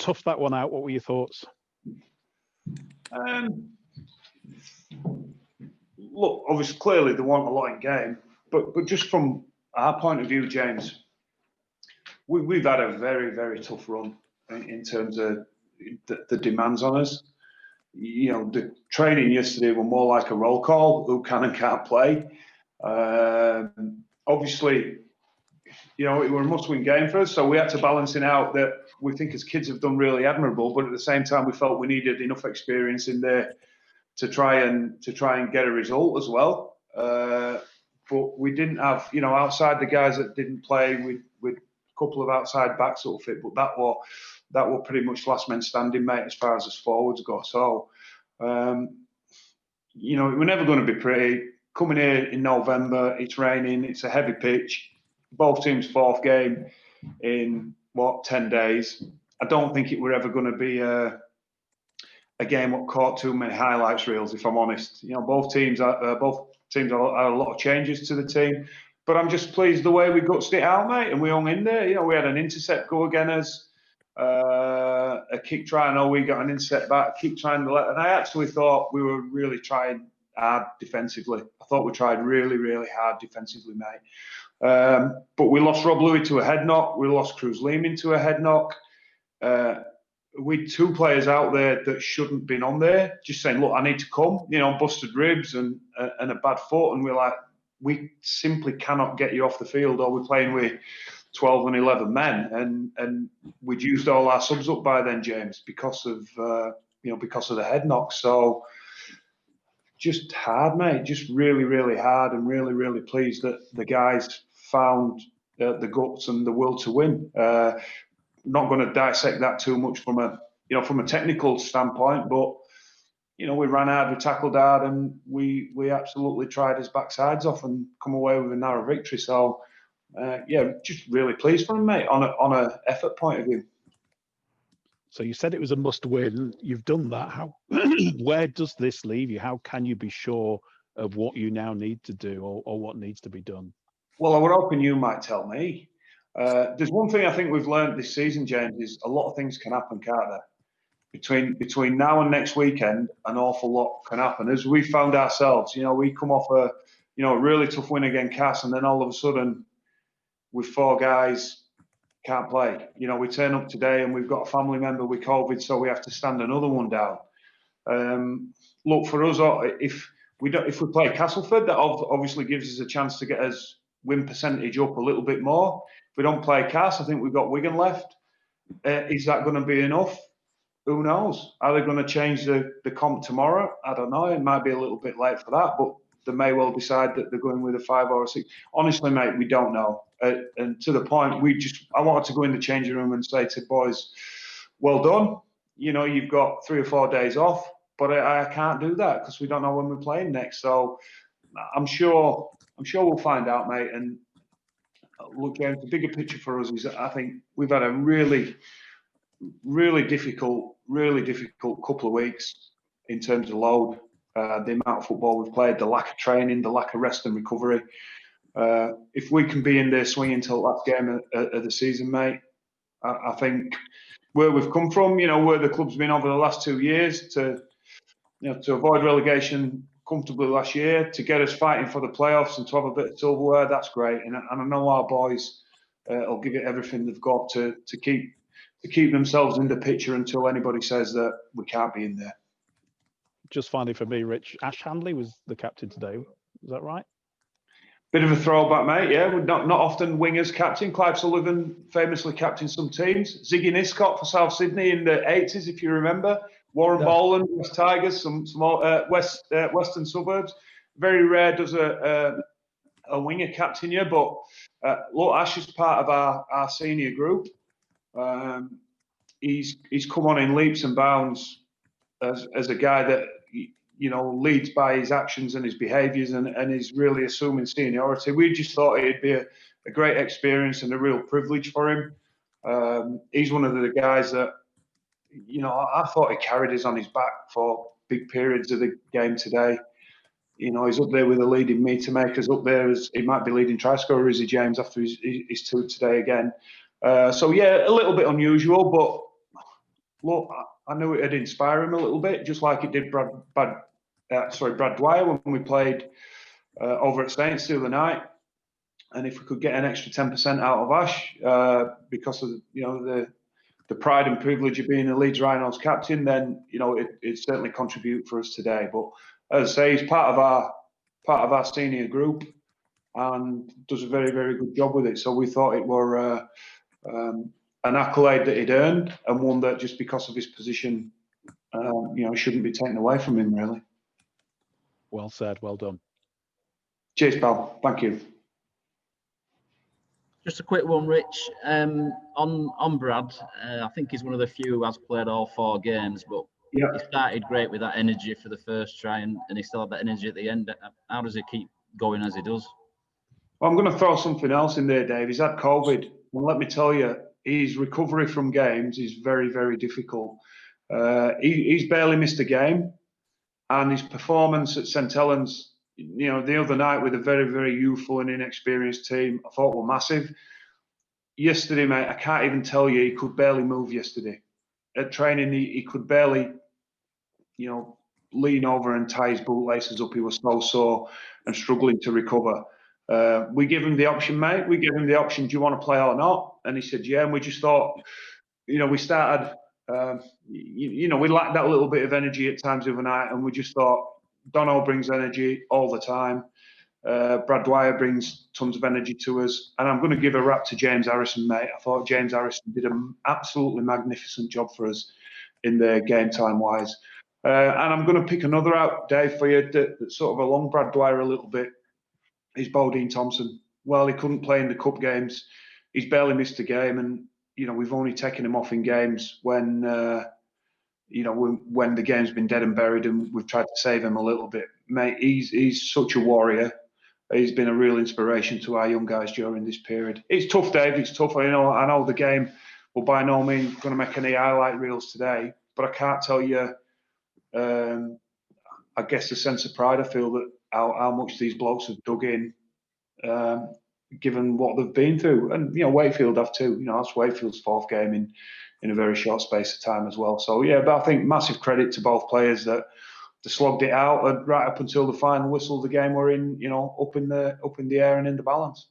tough that one out. What were your thoughts? Look, obviously, clearly they want a lot in game, but just from our point of view, James, we've had a very, very tough run in terms of the demands on us. You know, the training yesterday were more like a roll call, who can and can't play. Obviously, you know, it was a must-win game for us, so we had to balance it out that we think as kids have done really admirable, but at the same time we felt we needed enough experience in there to try and get a result as well. But we didn't have, you know, outside the guys that didn't play, with a couple of outside backs that will fit, but that were pretty much last man standing, mate, as far as us forwards go. So, you know, we're never going to be pretty. Coming here in November, it's raining, it's a heavy pitch. Both teams' fourth game in, 10 days. I don't think it were ever going to be a game that caught too many highlights reels, if I'm honest. You know, both teams are a lot of changes to the team. But I'm just pleased the way we gutsed it out, mate, and we hung in there. You know, we had an intercept go again as a kick try. I know we got an intercept back, kick trying to let. And I actually thought we were really trying hard defensively. I thought we tried really, really hard defensively, mate. But we lost Rob Louis to a head knock. We lost Cruz Leeman to a head knock. We had two players out there that shouldn't have been on there, just saying, look, I need to come, you know, busted ribs and a bad foot. And we're like, we simply cannot get you off the field, or we're playing with 12 and 11 men. And we'd used all our subs up by then, James, because of the head knock. So just hard, mate, just really, really hard, and really, really pleased that the guys found the guts and the will to win. Not going to dissect that too much from a technical standpoint, but you know, we ran hard, we tackled hard, and we absolutely tried his backsides off and come away with a narrow victory. So just really pleased for him, mate, on a effort point of view. So you said it was a must-win. You've done that. How? Where does this leave you? How can you be sure of what you now need to do, or what needs to be done? Well, I was hoping you might tell me. There's one thing I think we've learned this season, James, is a lot of things can happen, can't there? Between now and next weekend, an awful lot can happen. As we found ourselves, you know, we come off a really tough win against Cass, and then all of a sudden, with four guys, can't play. You know, we turn up today and we've got a family member with COVID, so we have to stand another one down. Look, for us, if we play Castleford, that obviously gives us a chance to get us win percentage up a little bit more. If we don't play Cass, I think we've got Wigan left. Is that going to be enough? Who knows? Are they going to change the comp tomorrow? I don't know. It might be a little bit late for that, but they may well decide that they're going with a 5 or a 6. Honestly, mate, we don't know. And to the point, I wanted to go in the changing room and say to boys, well done. You know, you've got 3 or 4 days off, but I can't do that because we don't know when we're playing next. So I'm sure we'll find out, mate. And look, James, the bigger picture for us is that I think we've had a really, really difficult couple of weeks in terms of load. The amount of football we've played, the lack of training, the lack of rest and recovery. If we can be in there swinging till the last game of the season, mate, I think where we've come from, you know, where the club's been over the last 2 years to avoid relegation comfortably last year, to get us fighting for the playoffs and to have a bit of silverware, that's great. And I know our boys will give it everything they've got to keep themselves in the picture until anybody says that we can't be in there. Just finally for me, Rich, Ash Handley was the captain today. Is that right? Bit of a throwback, mate. Yeah, we're not often wingers captain. Clive Sullivan famously captained some teams. Ziggy Niscott for South Sydney in the 80s, if you remember. Warren Boland, West Tigers, some western suburbs. Very rare does a winger captain here, but look, Ash is part of our senior group. He's come on in leaps and bounds as a guy that, you know, leads by his actions and his behaviours and is really assuming seniority. We just thought it'd be a great experience and a real privilege for him. He's one of the guys that, you know, I thought he carried us on his back for big periods of the game today. You know, he's up there with the leading meter makers, up there as he might be leading try scorer, is he, James, after his 2 today again. So, yeah, a little bit unusual, but look, I knew it'd inspire him a little bit, just like it did Brad Dwyer when we played over at Saints the other night. And if we could get an extra 10% out of Ash because of the pride and privilege of being a Leeds Rhinos captain, then it certainly contribute for us today. But as I say, he's part of our senior group and does a very, very good job with it. So we thought it were an accolade that he'd earned, and one that just because of his position, shouldn't be taken away from him, really. Well said. Well done. Cheers, pal. Thank you. Just a quick one, Rich. On Brad, I think he's one of the few who has played all 4 games, but he started great with that energy for the first try, and he still had that energy at the end. How does he keep going as he does? Well, I'm going to throw something else in there, Dave. He's had COVID, and let me tell you, his recovery from games is very, very difficult. He's barely missed a game, and his performance at St Helens, the other night with a very, very youthful and inexperienced team, I thought were massive. Yesterday, mate, I can't even tell you, he could barely move yesterday. At training, he could barely, lean over and tie his bootlaces up. He was so sore and struggling to recover. We give him the option, mate. We give him the option, do you want to play or not? And he said, yeah. And we just thought, we started, we lacked that little bit of energy at times overnight. And we just thought, Dono brings energy all the time. Brad Dwyer brings tons of energy to us. And I'm going to give a rap to James Harrison, mate. I thought James Harrison did an absolutely magnificent job for us in the game time wise. And I'm going to pick another out, Dave, for you that's sort of along Brad Dwyer a little bit. Is Bodine Thompson. Well, he couldn't play in the cup games. He's barely missed a game, and we've only taken him off in games when when the game's been dead and buried, and we've tried to save him a little bit. Mate, he's such a warrior. He's been a real inspiration to our young guys during this period. It's tough, Dave. It's tough. I know the game will by no means going to make any highlight reels today, but I can't tell you. I guess the sense of pride I feel that how much these blokes have dug in, given what they've been through, and Wakefield have too. That's Wakefield's 4th game in a very short space of time as well. So yeah, but I think massive credit to both players that they slogged it out and right up until the final whistle of the game were in, up in the air and in the balance.